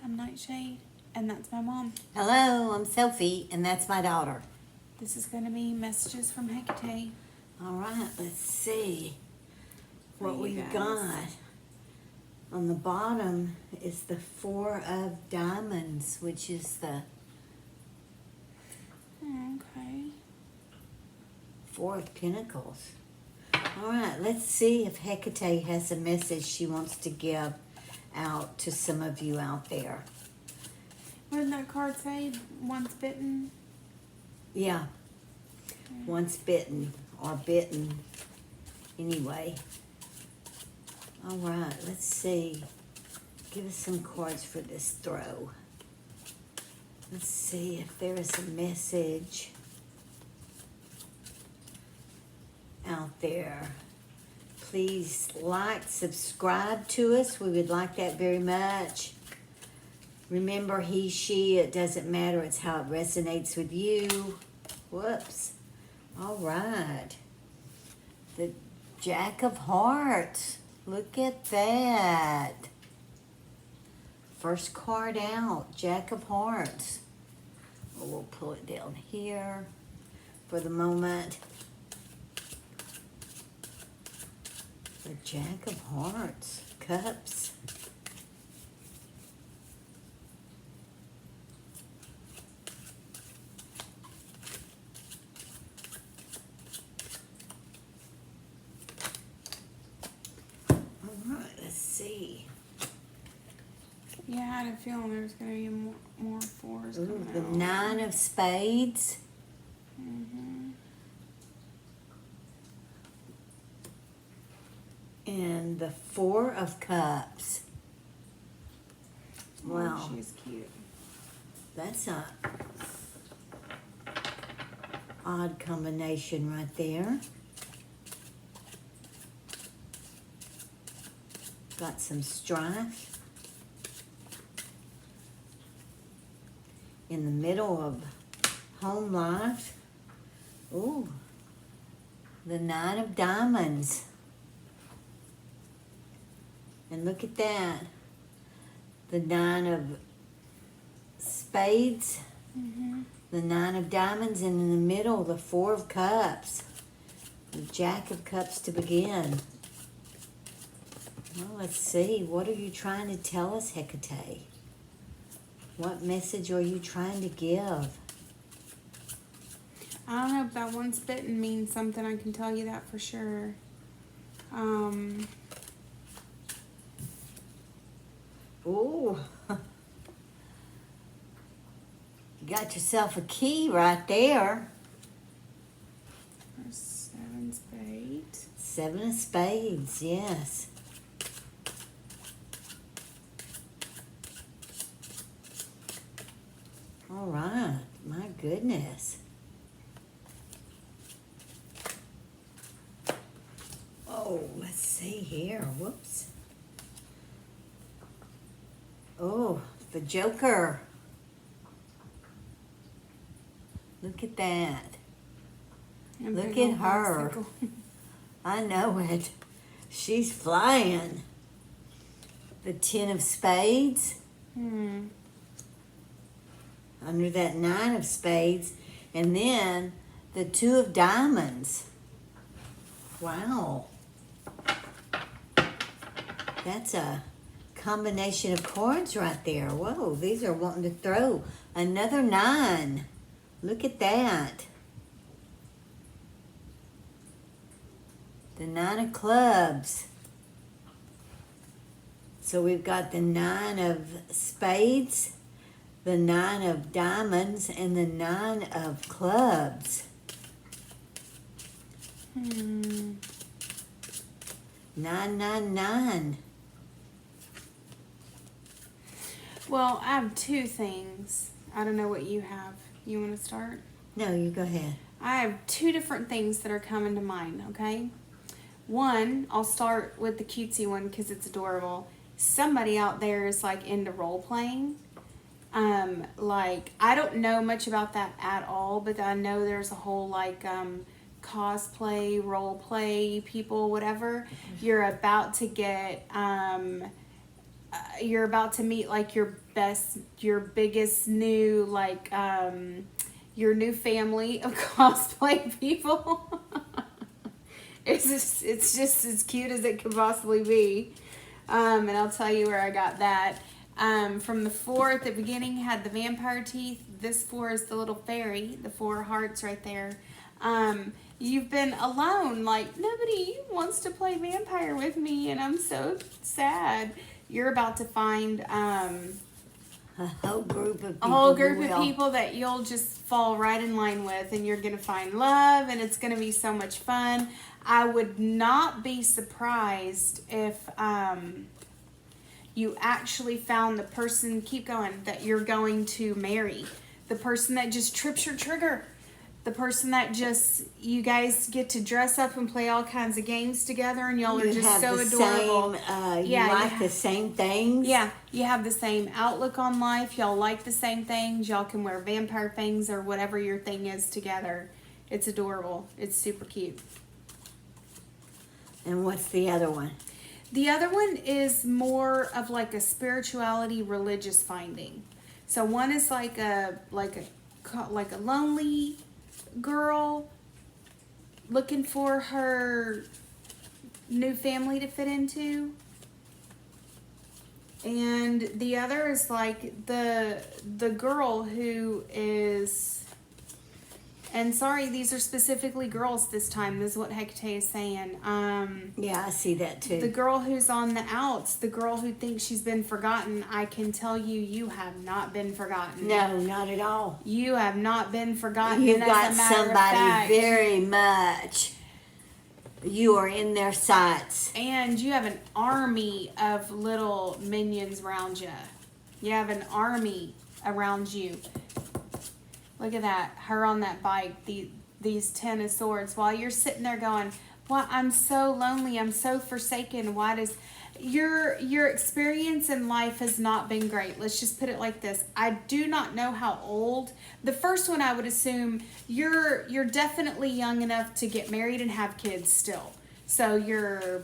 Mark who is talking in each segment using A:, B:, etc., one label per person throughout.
A: I'm NightShade, and that's my mom.
B: Hello, I'm Sophie, and that's my daughter.
A: This is going to be messages from Hecate.
B: All right, let's see what
A: you
B: we
A: guys.
B: got. On the bottom is the Four of Diamonds, which is the
A: Okay.
B: Four of Pentacles. All right, let's see if Hecate has a message she wants to give out to some of you out there.
A: What did that card say? Once bitten?
B: Yeah, once bitten or bitten. Anyway. All right, let's see. Give us some cards for this throw. Let's see if there is a message out there. Please like, subscribe to us. We would like that very much. Remember, he, she, it doesn't matter. It's how it resonates with you. Whoops. All right. The Jack of Hearts. Look at that. First card out, Jack of Hearts. Well, we'll pull it down here for the moment. The Jack of Hearts, Cups. All right, let's see.
A: Yeah, I had a feeling there was going to be more fours
B: Ooh,
A: coming
B: the
A: out.
B: Nine of Spades.
A: Mm-hmm.
B: And the Four of Cups. Wow.
A: Oh, she's cute.
B: That's a odd combination right there. Got some strife. In the middle of home life. Ooh. The Nine of Diamonds. And look at that. The Nine of Spades.
A: Mm-hmm.
B: The Nine of Diamonds, and in the middle, the Four of Cups. The Jack of Cups to begin. Well, let's see. What are you trying to tell us, Hecate? What message are you trying to give?
A: I don't know if that once bitten means something. I can tell you that for sure.
B: Ooh. You got yourself a key right there.
A: There's 7 spades.
B: Seven of Spades, yes. All right, my goodness. Oh, let's see here. Whoops. Oh, the Joker. Look at that.
A: And
B: Look
A: big
B: at
A: old
B: her.
A: bicycle.
B: I know it. She's flying. The Ten of Spades. Under that Nine of Spades. And then the Two of Diamonds. Wow. That's a combination of cards right there. Whoa, these are wanting to throw another 9. Look at that. The Nine of Clubs. So we've got the Nine of Spades, the Nine of Diamonds, and the Nine of Clubs. 999.
A: Well, I have 2 things. I don't know what you have. You want to start?
B: No, you go ahead.
A: I have 2 different things that are coming to mind, okay? One, I'll start with the cutesy one because it's adorable. Somebody out there is like into role playing. Like, I don't know much about that at all, but I know there's a whole like cosplay, role play people, whatever. You're about to get you're about to meet like your biggest new like your new family of cosplay people. It's just as cute as it could possibly be. And I'll tell you where I got that. From the 4 at the beginning had the vampire teeth. This 4 is the little fairy, the 4 hearts right there. You've been alone, like nobody wants to play vampire with me, and I'm so sad. You're about to find
B: A whole group of people.
A: a whole group of people that you'll just fall right in line with, and you're gonna find love, and it's gonna be so much fun. I would not be surprised if you actually found the person, keep going, that you're going to marry. The person that just trips your trigger. The person that just, you guys get to dress up and play all kinds of games together, and y'all are just so adorable.
B: You like the same things.
A: Yeah, you have the same outlook on life. Y'all like the same things. Y'all can wear vampire things or whatever your thing is together. It's adorable. It's super cute.
B: And what's the other one?
A: The other one is more of like a spirituality, religious finding. So one is like a lonely girl looking for her new family to fit into, and the other is like the girl who is, and sorry, these are specifically girls this time. This is what Hecate is saying.
B: Yeah, I see that too.
A: The girl who's on the outs, the girl who thinks she's been forgotten, I can tell you, you have not been forgotten.
B: No, not at all.
A: You have not been forgotten.
B: You've
A: And
B: got
A: as a matter of
B: somebody
A: fact,
B: very much. You are in their sights.
A: and you have an army of little minions around you. You have an army around you. Look at that. Her on that bike. These 10 of swords. While you're sitting there going, "Well, I'm so lonely. I'm so forsaken. Why does..." Your experience in life has not been great. Let's just put it like this. I do not know how old. The first one, I would assume you're definitely young enough to get married and have kids still. So you're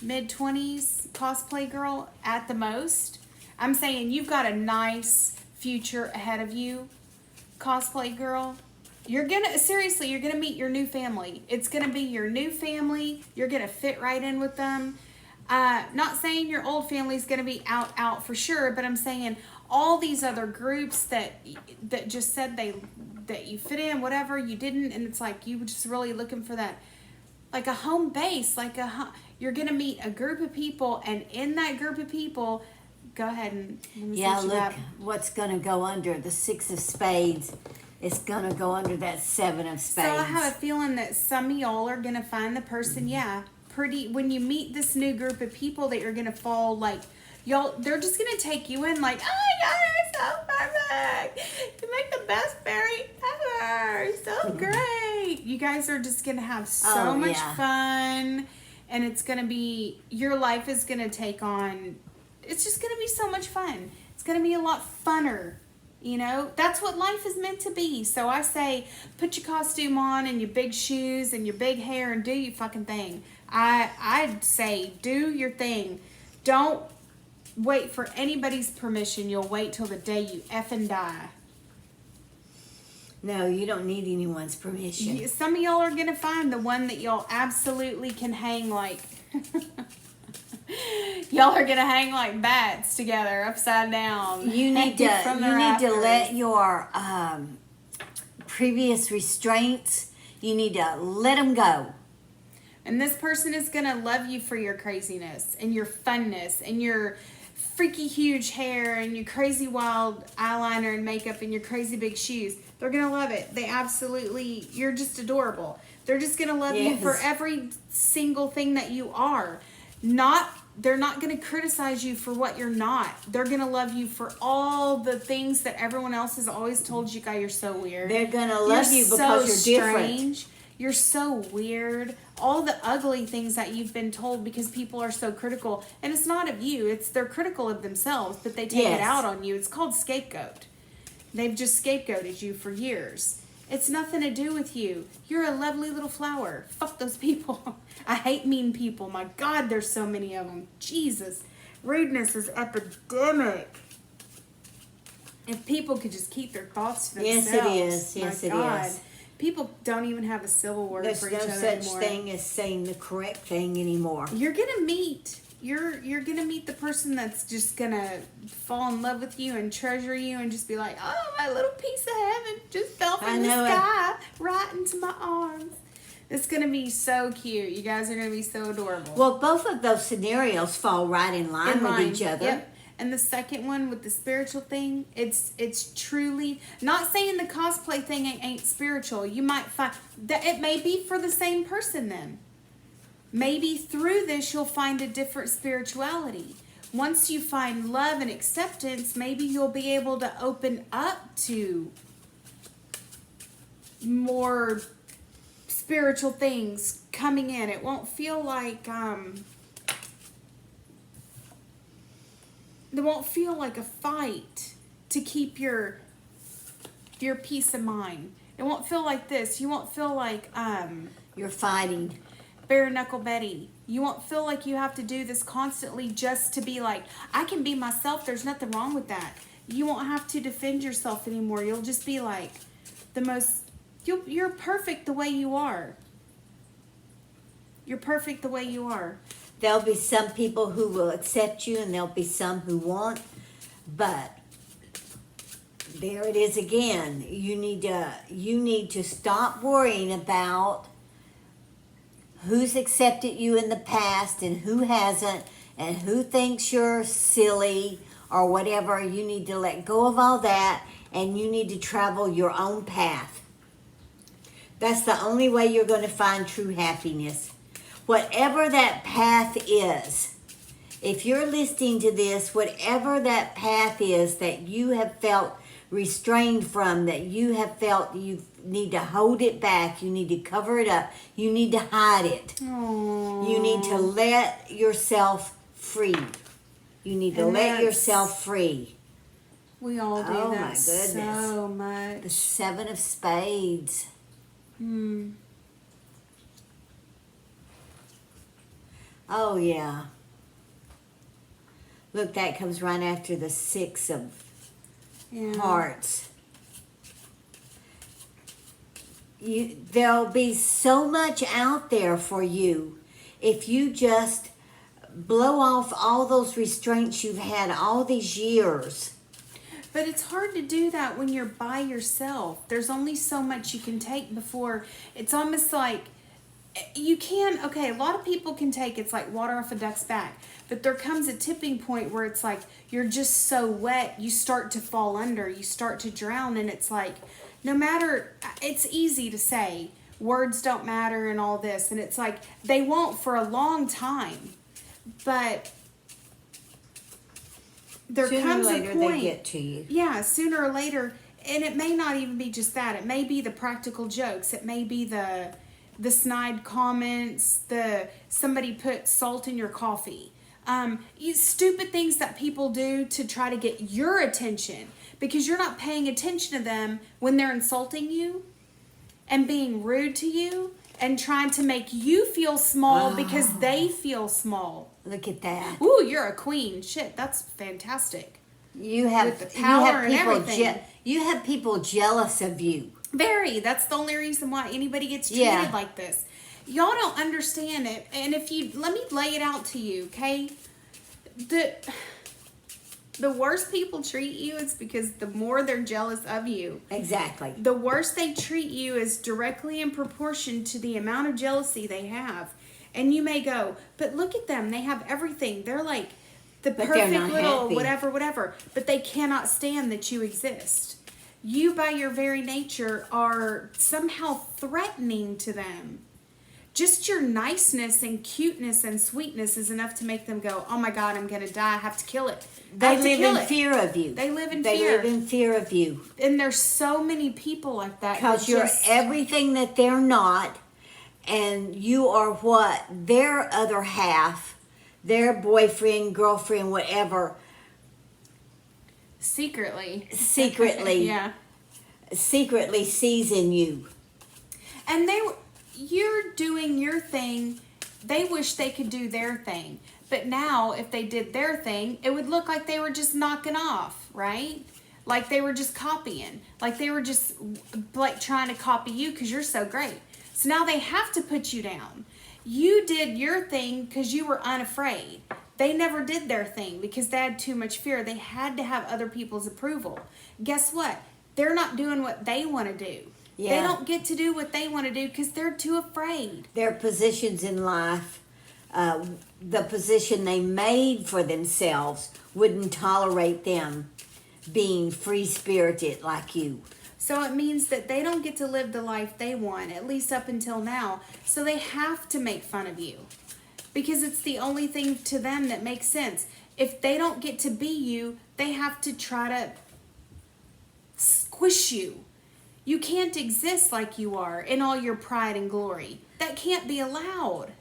A: mid-20s cosplay girl at the most. I'm saying you've got a nice future ahead of you, cosplay girl. You're gonna meet your new family. It's gonna be your new family. You're gonna fit right in with them. Not saying your old family's gonna be out for sure, but I'm saying all these other groups that just said that you fit in, whatever, you didn't, and it's like you were just really looking for that, like a home base, you're gonna meet a group of people, and in that group of people, go ahead and let me see what you
B: Look,
A: got.
B: what's going to go under the 6 of spades. It's going to go under that 7 of spades.
A: So I have a feeling that some of y'all are gonna find the person, when you meet this new group of people, that you're gonna fall like, y'all, they're just gonna take you in like, oh my god, you're so perfect. You make the best fairy ever. So great. You guys are just gonna have so much fun, and it's gonna be, your life is gonna take on, it's just gonna be so much fun. It's gonna be a lot funner. You know, that's what life is meant to be. So I say, put your costume on and your big shoes and your big hair and do your fucking thing. I'd say, do your thing. Don't wait for anybody's permission. You'll wait till the day you effing die.
B: No, you don't need anyone's permission.
A: Some of y'all are going to find the one that y'all absolutely can hang like... Y'all are gonna hang like bats together, upside down.
B: You need to let your previous restraints. You need to let them go.
A: And this person is gonna love you for your craziness and your funness and your freaky huge hair and your crazy wild eyeliner and makeup and your crazy big shoes. They're gonna love it. They absolutely. You're just adorable. They're just gonna love you for every single thing that you are. They're not going to criticize you for what you're not. They're going to love you for all the things that everyone else has always told you, guys, you're so weird.
B: They're going to love you because you're different.
A: You're so weird. All the ugly things that you've been told because people are so critical. And it's not of you. They're critical of themselves, but they take it out on you. It's called scapegoat. They've just scapegoated you for years. It's nothing to do with you. You're a lovely little flower. Fuck those people. I hate mean people. My God, there's so many of them. Jesus. Rudeness is epidemic. If people could just keep their thoughts to themselves.
B: Yes, it is. Yes,
A: My
B: it
A: God.
B: is.
A: People don't even have a civil word
B: There's
A: for
B: no
A: each other
B: such
A: anymore.
B: thing as saying the correct thing anymore.
A: You're gonna meet. You're gonna meet the person that's just gonna fall in love with you and treasure you and just be like, oh, my little piece of heaven just fell from the sky right into my arms. It's gonna be so cute. You guys are gonna be so adorable.
B: Well, both of those scenarios fall right in line with each other.
A: Yep. And the second one with the spiritual thing, it's truly not saying the cosplay thing ain't spiritual. You might find that it may be for the same person then. Maybe through this you'll find a different spirituality. Once you find love and acceptance, maybe you'll be able to open up to more spiritual things coming in. It won't feel like it won't feel like a fight to keep your peace of mind. It won't feel like this. You won't feel like
B: You're fighting.
A: bare knuckle Betty. You won't feel like you have to do this constantly just to be like, I can be myself. There's nothing wrong with that. You won't have to defend yourself anymore. You'll just be like the most. You're perfect the way you are. You're perfect the way you are.
B: There'll be some people who will accept you and there'll be some who won't. But there it is again. You need to stop worrying about who's accepted you in the past and who hasn't and who thinks you're silly or whatever. You need to let go of all that and you need to travel your own path. That's the only way you're going to find true happiness. Whatever that path is, if you're listening to this, whatever that path is that you have felt restrained from, that you have felt you need to hold it back, you need to cover it up, you need to hide it.
A: Aww.
B: You need to let yourself free. You need to let yourself free.
A: We all do
B: Oh,
A: that
B: my goodness.
A: so much.
B: The 7 of Spades. Oh, yeah. Look, that comes right after the 6 of Hearts. There'll be so much out there for you if you just blow off all those restraints you've had all these years.
A: But it's hard to do that when you're by yourself. There's only so much you can take before it's almost like you can, okay, a lot of people can take, it's like water off a duck's back. But there comes a tipping point where it's like you're just so wet, you start to fall under, you start to drown, and it's like no matter, it's easy to say words don't matter and all this, and it's like they won't for a long time. But there comes a point,
B: they get to you.
A: Yeah, sooner or later, and it may not even be just that. It may be the practical jokes. It may be the snide comments. Somebody put salt in your coffee. Stupid things that people do to try to get your attention because you're not paying attention to them when they're insulting you and being rude to you and trying to make you feel small because they feel small.
B: Look at that.
A: Ooh, you're a queen. Shit, that's fantastic.
B: You have
A: With the power and
B: people
A: everything.
B: You have people jealous of you.
A: Very. That's the only reason why anybody gets treated like this. Y'all don't understand it. And if you, let me lay it out to you, okay? The worse people treat you is because the more they're jealous of you.
B: Exactly.
A: The worse they treat you is directly in proportion to the amount of jealousy they have. And you may go, but look at them. They have everything. They're like the perfect little
B: happy.
A: whatever. But they cannot stand that you exist. You, by your very nature, are somehow threatening to them. Just your niceness and cuteness and sweetness is enough to make them go, oh my God, I'm going to die. I have to kill it.
B: They live in fear of you.
A: They live in
B: fear. They live in fear of you.
A: And there's so many people like that.
B: Because you're everything that they're not. And you are what their other half, their boyfriend, girlfriend, whatever.
A: Secretly.
B: Yeah. Secretly sees in you.
A: And you're doing your thing they wish they could do their thing. But now, if they did their thing, it would look like they were just knocking off, right? Like they were just copying. Like they were just like trying to copy you because you're so great. So now they have to put you down. You did your thing because you were unafraid. They never did their thing because they had too much fear. They had to have other people's approval. Guess what? They're not doing what they want to do.
B: Yeah.
A: They don't get to do what they want to do because they're too afraid.
B: Their positions in life, the position they made for themselves wouldn't tolerate them being free-spirited like you.
A: So it means that they don't get to live the life they want, at least up until now. So they have to make fun of you because it's the only thing to them that makes sense. If they don't get to be you, they have to try to squish you. You can't exist like you are in all your pride and glory. That can't be allowed.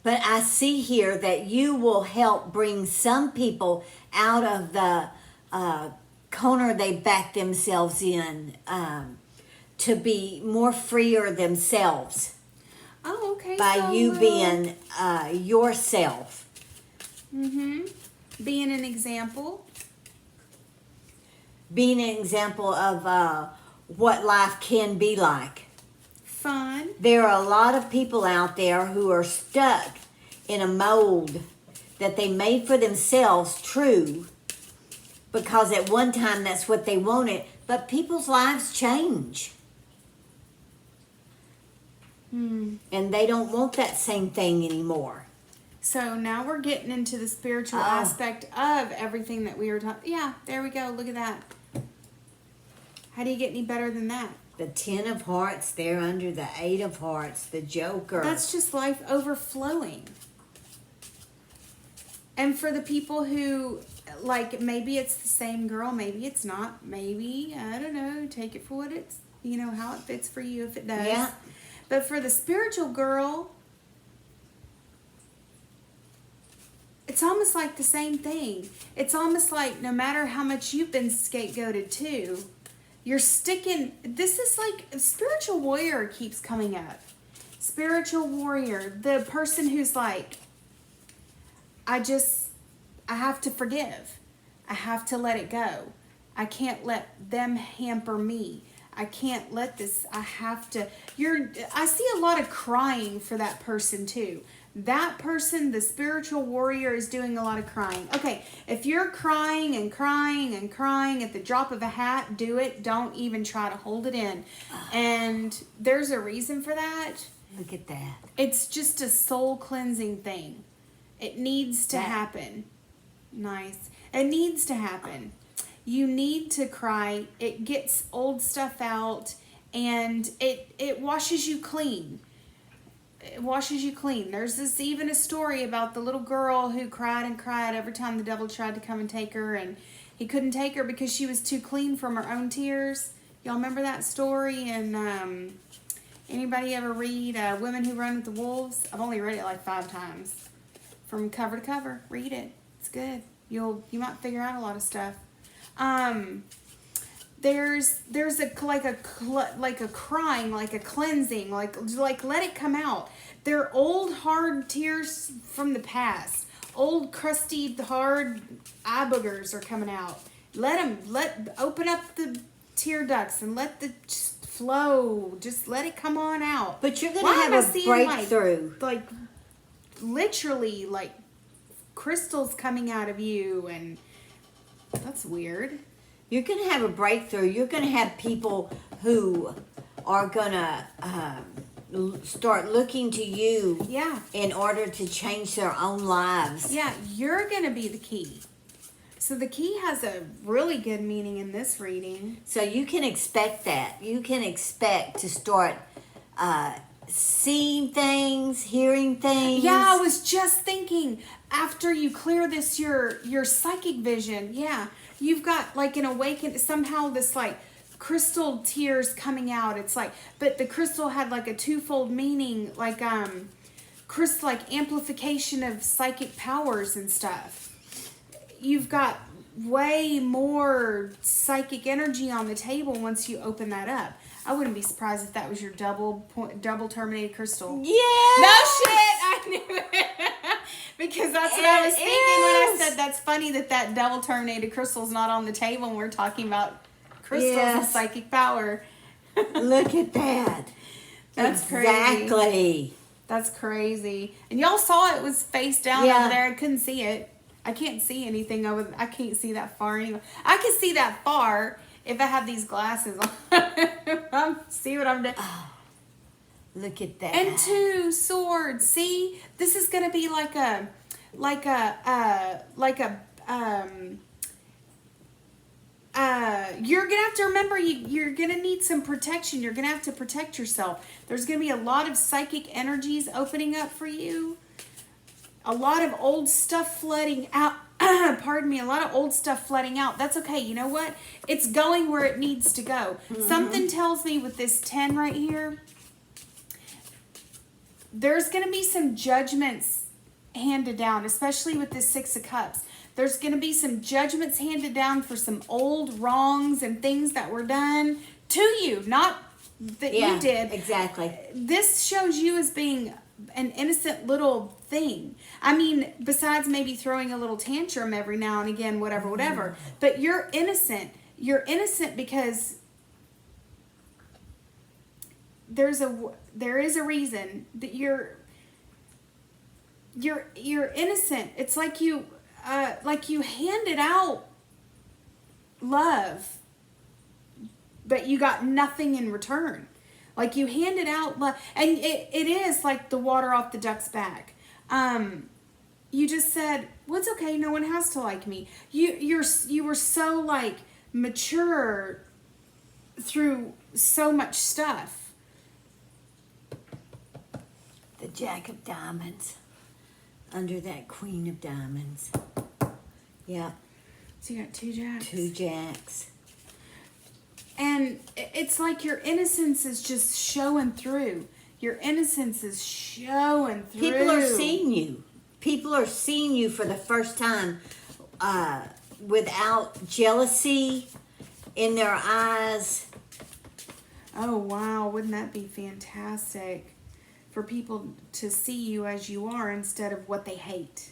B: But I see here that you will help bring some people out of the corner they back themselves in, to be more freer themselves.
A: Oh, okay.
B: By
A: so,
B: you being yourself.
A: Being an example.
B: Being an example of what life can be like.
A: Fun.
B: There are a lot of people out there who are stuck in a mold that they made for themselves, true, because at one time that's what they wanted, but people's lives change. And they don't want that same thing anymore.
A: So now we're getting into the spiritual aspect of everything that we were talking. Yeah, there we go. Look at that. How do you get any better than that?
B: The 10 of hearts, they're under the 8 of hearts, the Joker.
A: That's just life overflowing. And for the people who, like, maybe it's the same girl, maybe it's not, maybe, I don't know, take it for what it's, you know, how it fits for you if it does.
B: Yeah.
A: But for the spiritual girl, it's almost like the same thing. It's almost like no matter how much you've been scapegoated too, you're sticking, this is like, spiritual warrior keeps coming up. Spiritual warrior, the person who's like, I have to forgive. I have to let it go. I can't let them hamper me. I can't let this, I have to, I see a lot of crying for that person too. That person, the spiritual warrior, is doing a lot of crying. Okay, if you're crying and crying and crying at the drop of a hat, do it. Don't even try to hold it in. And there's a reason for that.
B: Look at that.
A: It's just a soul cleansing thing. It needs to happen. Nice. It needs to happen. You need to cry. It gets old stuff out and it washes you clean. It washes you clean. There's even a story about the little girl who cried and cried every time the devil tried to come and take her, and he couldn't take her because she was too clean from her own tears. Y'all remember that story? And anybody ever read Women Who Run with the Wolves? I've only read it like 5 times. From cover to cover. Read it. It's good. You might figure out a lot of stuff. There's a crying, like a cleansing, like let it come out. They're old hard tears from the past. Old crusty hard eye boogers are coming out. Open up the tear ducts and let the flow. Just let it come on out.
B: But you're going to have a breakthrough.
A: Like literally like crystals coming out of you, and that's weird.
B: You're going to have a breakthrough. You're going to have people who are going to start looking to you in order to change their own lives.
A: Yeah, you're going to be the key. So the key has a really good meaning in this reading.
B: So you can expect that. You can expect to start seeing things, hearing things.
A: Yeah, I was just thinking, after you clear this, your psychic vision, you've got like an awakened, somehow this like crystal tears coming out. It's like, but the crystal had like a twofold meaning, like crystal, like amplification of psychic powers and stuff. You've got way more psychic energy on the table once you open that up. I wouldn't be surprised if that was your double terminated crystal.
B: Yeah.
A: No shit. I knew That's what I was
B: It
A: thinking when I
B: is.
A: said that's funny that double terminated crystal's not on the table when we're talking about crystals and
B: Yes.
A: psychic power.
B: Look at that.
A: That's
B: exactly.
A: crazy. That's crazy. And y'all saw it was face down
B: Yeah.
A: over there. I couldn't see it. I can't see anything over. I can't see that far anyway. I can see that far if I have these glasses on. See what I'm doing?
B: Look at that.
A: And 2 swords. See, this is gonna be like a you're gonna have to remember you're gonna need some protection. You're gonna have to protect yourself. There's gonna be a lot of psychic energies opening up for you. A lot of old stuff flooding out. Pardon me, a lot of old stuff flooding out. That's okay. You know what? It's going where it needs to go. Something tells me with this 10 right here, there's going to be some judgments handed down, especially with this 6 of Cups. There's going to be some judgments handed down for some old wrongs and things that were done to you, not that you did.
B: Exactly.
A: This shows you as being an innocent little thing. I mean, besides maybe throwing a little tantrum every now and again, whatever. But you're innocent. You're innocent because there is a reason that you're innocent. It's like you handed out love, but you got nothing in return. Like you handed out love, and it is like the water off the duck's back. You just said, well, it's okay, no one has to like me. You were so like mature through so much stuff.
B: The Jack of Diamonds under that Queen of Diamonds. Yeah.
A: So you got 2 jacks.
B: 2 jacks.
A: And it's like your innocence is just showing through. Your innocence is showing through.
B: People are seeing you. People are seeing you for the first time without jealousy in their eyes.
A: Oh, wow. Wouldn't that be fantastic for people to see you as you are instead of what they hate?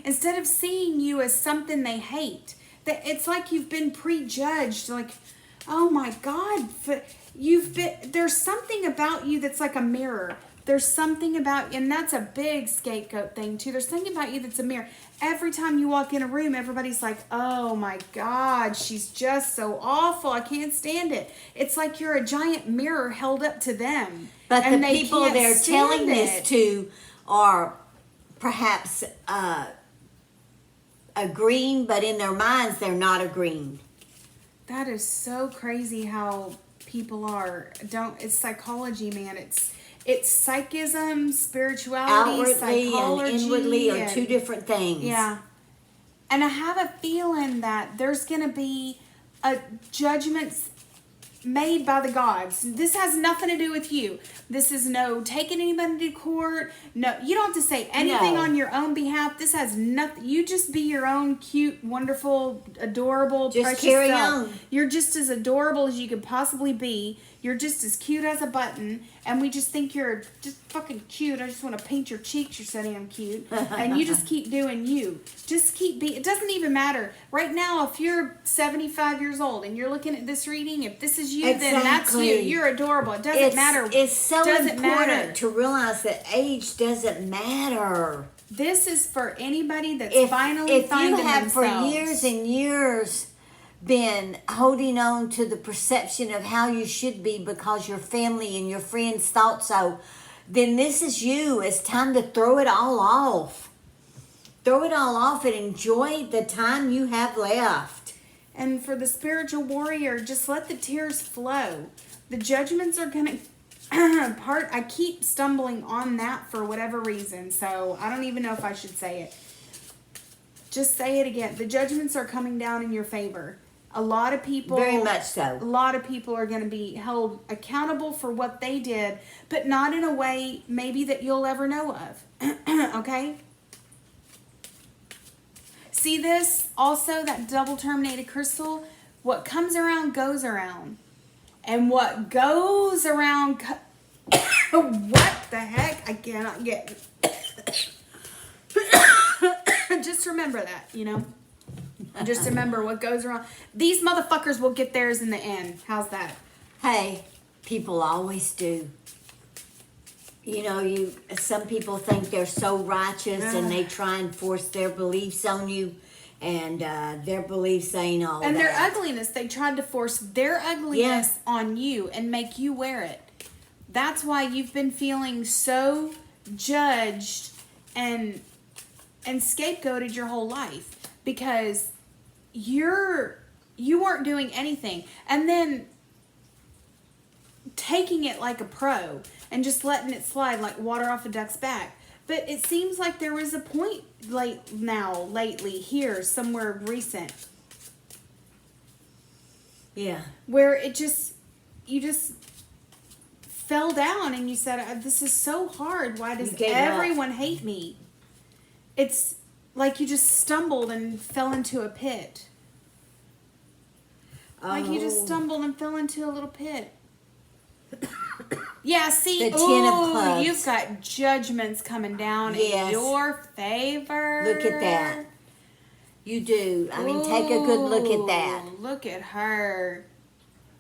A: Instead of seeing you as something they hate. It's like you've been prejudged. Like, oh my God, there's something about you that's like a mirror. There's something about, and that's a big scapegoat thing too. There's something about you that's a mirror. Every time you walk in a room, everybody's like, oh my God, she's just so awful. I can't stand it. It's like you're a giant mirror held up to them.
B: But
A: and
B: the
A: they
B: people
A: can't
B: they're
A: stand
B: telling this
A: it.
B: to are perhaps agreeing, but in their minds they're not agreeing.
A: That is so crazy how people are. It's psychology, man. It's psychism, spirituality,
B: Outwardly
A: psychology,
B: and inwardly are
A: and-
B: 2 different things.
A: Yeah. And I have a feeling that there's going to be judgments made by the gods. This has nothing to do with you. This is no taking anybody to court. No, you don't have to say anything
B: No.
A: on your own behalf. This has nothing. You just be your own cute, wonderful, adorable,
B: Just
A: precious
B: carry
A: self.
B: on.
A: You're just as adorable as you could possibly be. You're just as cute as a button, and we just think you're just fucking cute. I just want to paint your cheeks. You're so damn cute, and you just keep doing you. Just keep being. It doesn't even matter right now. If you're 75 years old and you're looking at this reading, if this is you, then that's you.
B: Exactly.
A: You're adorable. It doesn't matter.
B: It's so
A: Doesn't
B: important
A: matter.
B: to realize that age doesn't matter.
A: This is for anybody that's
B: If
A: finally
B: you
A: finding
B: have
A: themselves.
B: for years and years been holding on to the perception of how you should be because your family and your friends thought so, then this is you. It's time to throw it all off. Throw it all off and enjoy the time you have left.
A: And for the spiritual warrior, just let the tears flow. The judgments are going to I keep stumbling on that for whatever reason, so I don't even know if I should say it. Just say it again. The judgments are coming down in your favor. A lot of people...
B: Very much so.
A: A lot of people are going to be held accountable for what they did, but not in a way maybe that you'll ever know of. Okay? See this? Also, that double terminated crystal? What comes around goes around. And what goes around... what the heck? I cannot get... just remember that, you know? Just remember what goes around. These motherfuckers will get theirs in the end. How's that?
B: Hey, people always do. You know, some people think they're so righteous and they try and force their beliefs on you, and their beliefs ain't all
A: And
B: that.
A: their ugliness, they tried to force their ugliness on you and make you wear it. That's why you've been feeling so judged and scapegoated your whole life, because you weren't doing anything, and then taking it like a pro and just letting it slide like water off a duck's back. But it seems like there was a point lately here, somewhere recent, where you just fell down and you said, this is so hard. Why does everyone hate me? It's like you just stumbled and fell into a pit. Like you just stumbled and fell into a little pit. Yeah, see,
B: the 10 of clubs.
A: You've got judgments coming down in your favor.
B: Look at that. You do. I mean, take a good look at that.
A: Look at her.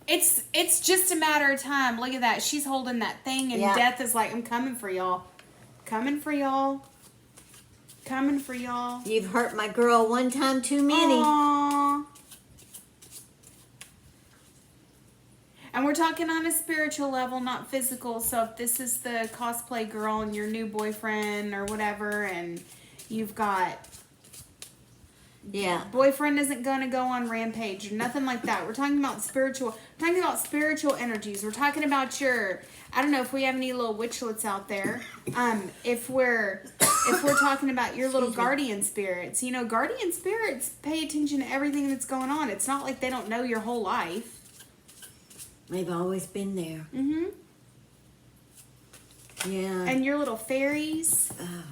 A: It's just a matter of time. Look at that. She's holding that thing, and death is like, I'm coming for y'all. Coming for y'all. Coming for y'all.
B: You've hurt my girl one time too many.
A: Aww. And we're talking on a spiritual level, not physical. So if this is the cosplay girl and your new boyfriend or whatever, and you've got... boyfriend isn't going to go on rampage or nothing like that. We're talking about spiritual energies. We're talking about your... I don't know if we have any little witchlets out there. If we're talking about your little guardian spirits. You know, guardian spirits pay attention to everything that's going on. It's not like they don't know your whole life.
B: They've always been there.
A: Mm-hmm.
B: Yeah.
A: And your little fairies.
B: Oh.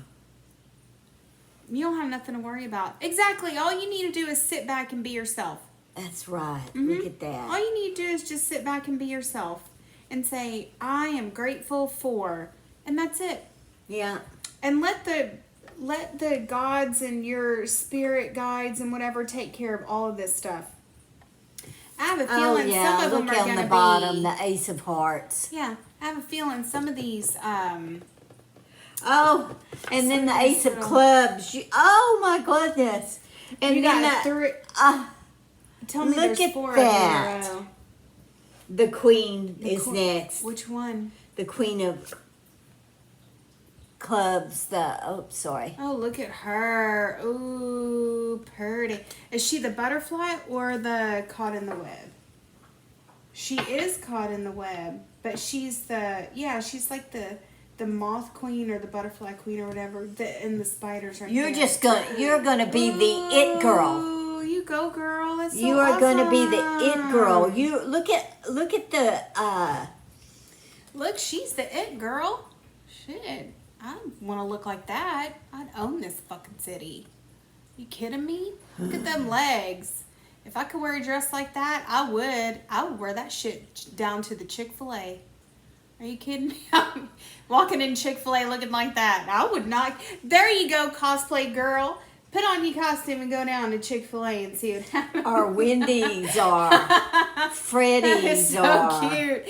A: You don't have nothing to worry about. Exactly. All you need to do is sit back and be yourself.
B: That's right.
A: Mm-hmm.
B: Look at that.
A: All you need to do is just sit back and be yourself. And say, I am grateful for. And that's it.
B: Yeah.
A: And let the gods and your spirit guides and whatever take care of all of this stuff. I have a feeling some of them are going to be...
B: Look on the bottom, the Ace of Hearts.
A: Yeah. I have a feeling some of these...
B: and then the Ace of Clubs. Oh, my goodness. And
A: you
B: then
A: got three... Tell me
B: look
A: there's
B: at
A: 4
B: that.
A: of them in a row.
B: The Queen is next.
A: Which one?
B: The Queen of Clubs.
A: Oh, look at her. Ooh, pretty. Is she the butterfly or the caught in the web? She is caught in the web, but she's she's like the moth queen or the butterfly queen or whatever. And the spiders right
B: You're
A: there.
B: you're gonna be the it girl.
A: Ooh, you go, girl. That's so
B: you are
A: awesome.
B: gonna be the it girl. You look at the
A: Look, she's the it girl. Shit. I want to look like that. I'd own this fucking city. You kidding me? Look at them legs. If I could wear a dress like that, I would. I would wear that shit down to the Chick-fil-A. Are you kidding me? Walking in Chick-fil-A looking like that. I would not. There you go, cosplay girl. Put on your costume and go down to Chick-fil-A and see what happens.
B: or Wendy's or Freddy's
A: so cute.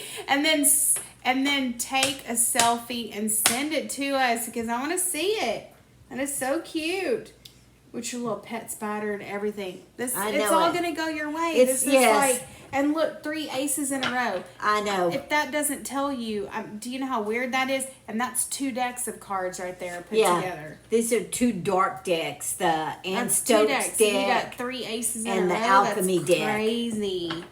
A: And then take a selfie and send it to us because I want to see it. That is so cute. With your little pet spider and everything. It's all going to go your way. This is like, and look, 3 aces in a row.
B: I know.
A: If that doesn't tell you, do you know how weird that is? And that's 2 decks of cards right there put together.
B: These are 2 dark decks. The Ann
A: That's
B: Stokes
A: 2 decks.
B: deck.
A: You got 3 aces in a row.
B: and the Alchemy
A: that's
B: deck.
A: Crazy.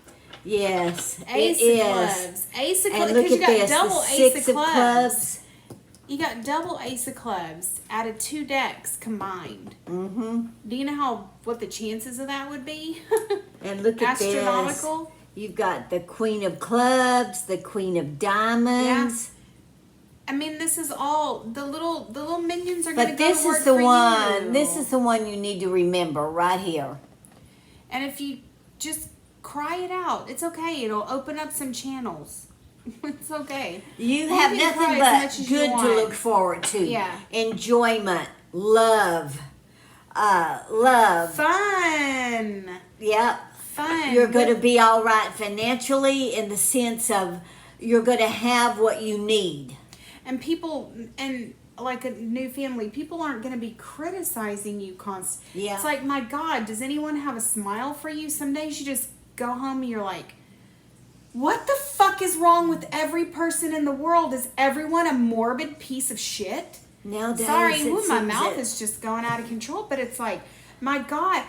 B: Yes,
A: Ace
B: it
A: of
B: is.
A: clubs. Ace of clubs.
B: And look
A: Because you
B: at
A: got
B: this,
A: double
B: the
A: ace
B: 6
A: of
B: of
A: clubs.
B: clubs.
A: You got double ace of clubs out of 2 decks combined.
B: Mm-hmm.
A: Do you know what the chances of that would be?
B: And look at this.
A: Astronomical.
B: You've got the Queen of Clubs, the Queen of Diamonds.
A: I mean, this is all the little minions are going to
B: But
A: go
B: this
A: to work
B: is the
A: for
B: one.
A: you.
B: This is the one you need to remember right here.
A: And if you just cry it out, it's okay. It'll open up some channels. It's okay.
B: You have
A: can cry
B: nothing
A: as
B: but
A: much as you
B: good to
A: want.
B: look forward to.
A: Yeah.
B: Enjoyment, love, love.
A: Fun.
B: Yep.
A: Fun.
B: You're going to be all right financially in the sense of you're going to have what you need.
A: And people, and like a new family, people aren't going to be criticizing you constantly.
B: Yeah.
A: It's like, my God, does anyone have a smile for you? Some days you just go home and you're like, what the fuck is wrong with every person in the world? Is everyone a morbid piece of shit?
B: Nowadays,
A: Sorry,
B: it
A: my
B: seems
A: mouth
B: that-
A: is just going out of control, but it's like, my God,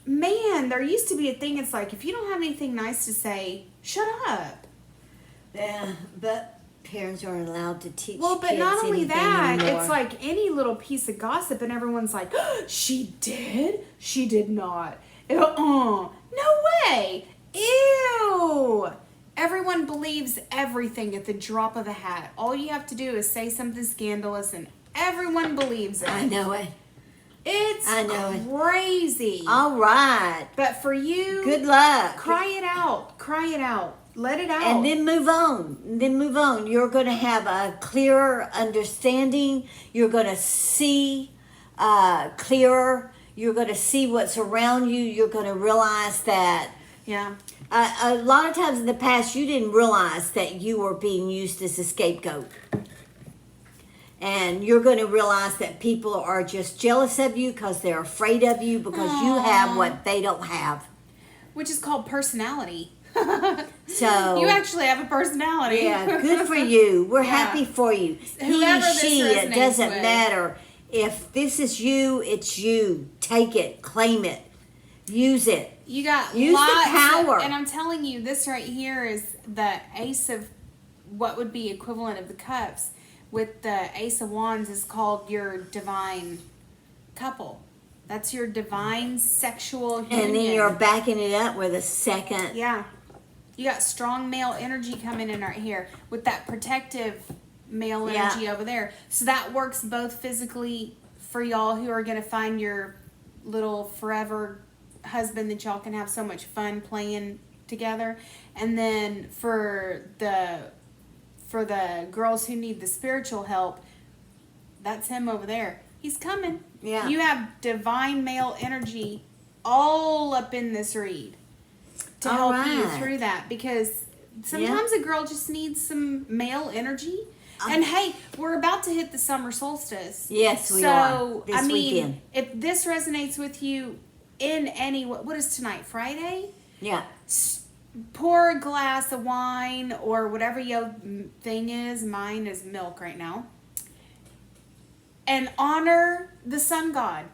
A: man, there used to be a thing, it's like, if you don't have anything nice to say, shut up.
B: Yeah, but parents aren't allowed to teach
A: Well, but
B: kids
A: not only
B: anything
A: that,
B: anymore.
A: it's like any little piece of gossip, and everyone's like, she did? She did not. No way. Ew. Everyone believes everything at the drop of a hat. All you have to do is say something scandalous, and everyone believes it.
B: I know it.
A: It's
B: I know it.
A: crazy.
B: All right.
A: But for you,
B: Good luck.
A: cry it out. Cry it out. Let it out.
B: And then move on. Then move on. You're going to have a clearer understanding. You're going to see clearer. You're going to see what's around you. You're going to realize that
A: yeah.
B: a lot of times in the past, you didn't realize that you were being used as a scapegoat. And you're going to realize that people are just jealous of you because they're afraid of you because you have what they don't have.
A: Which is called personality.
B: So
A: You actually have a personality.
B: yeah, good for you. We're
A: Yeah.
B: happy for you.
A: Whoever this
B: He, she, it
A: resonates
B: doesn't
A: with.
B: matter. If this is you, it's you. Take it, claim it, use it.
A: You got
B: Use the
A: lots
B: power.
A: and I'm telling you, this right here is the ace of what would be equivalent of the cups. With the ace of wands is called your divine couple. That's your divine sexual union.
B: And then you're backing it up with a second.
A: Yeah. You got strong male energy coming in right here with that protective male
B: Yeah.
A: energy over there. So that works both physically for y'all who are going to find your little forever husband that y'all can have so much fun playing together. And then for the girls who need the spiritual help, that's him over there. He's coming.
B: Yeah.
A: You have divine male energy all up in this read to
B: All
A: help you
B: right.
A: through that, because sometimes a girl just needs some male energy. And hey, we're about to hit the summer solstice.
B: Yes, we
A: so,
B: are. This
A: I mean,
B: weekend.
A: if this resonates with you in any what is tonight? Friday?
B: Yeah.
A: Pour a glass of wine or whatever your thing is. Mine is milk right now. And honor the sun god.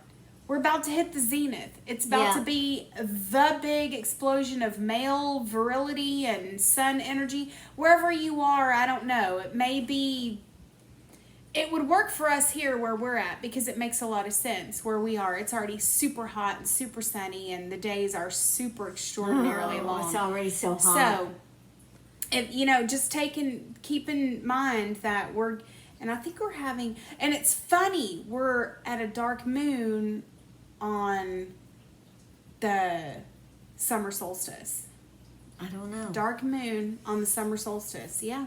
A: We're about to hit the zenith. It's about to be the big explosion of male virility and sun energy. Wherever you are, I don't know. It may be... It would work for us here where we're at because it makes a lot of sense where we are. It's already super hot and super sunny, and the days are super extraordinarily long.
B: It's already so hot.
A: So, if, just keep in mind that and I think we're having, and it's funny, we're at a dark moon on the summer solstice.
B: I don't know.
A: Dark moon on the summer solstice, yeah.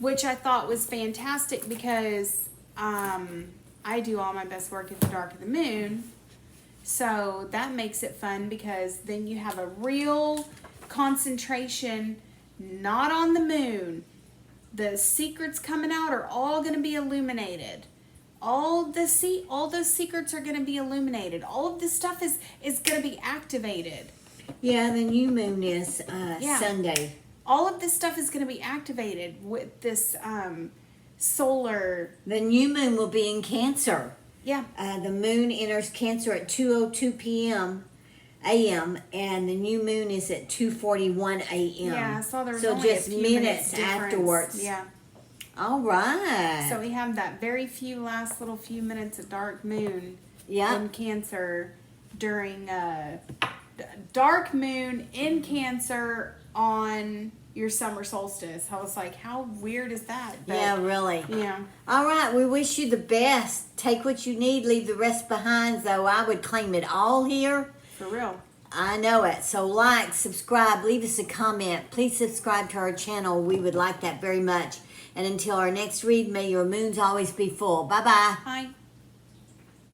A: Which I thought was fantastic because I do all my best work at the dark of the moon. So that makes it fun because then you have a real concentration, not on the moon. The secrets coming out are all going to be illuminated. All those secrets are going to be illuminated. All of this stuff is going to be activated.
B: Yeah, the new moon is Sunday.
A: All of this stuff is going to be activated with this solar.
B: The new moon will be in Cancer.
A: Yeah.
B: The moon enters Cancer at 2:02 p.m. a.m. and the new moon is at 2:41 a.m.
A: Yeah, I saw there was
B: so
A: only
B: just
A: a few
B: minutes
A: difference.
B: afterwards.
A: Yeah.
B: All right.
A: So we have that very last little few minutes of dark moon in Cancer during dark moon in Cancer on your summer solstice. I was like, how weird is that? But,
B: yeah, really.
A: Yeah.
B: All right, we wish you the best. Take what you need, leave the rest behind, though. I would claim it all here.
A: For real.
B: I know it. So like, subscribe, leave us a comment. Please subscribe to our channel. We would like that very much. And until our next read, may your moons always be full. Bye-bye.
A: Bye.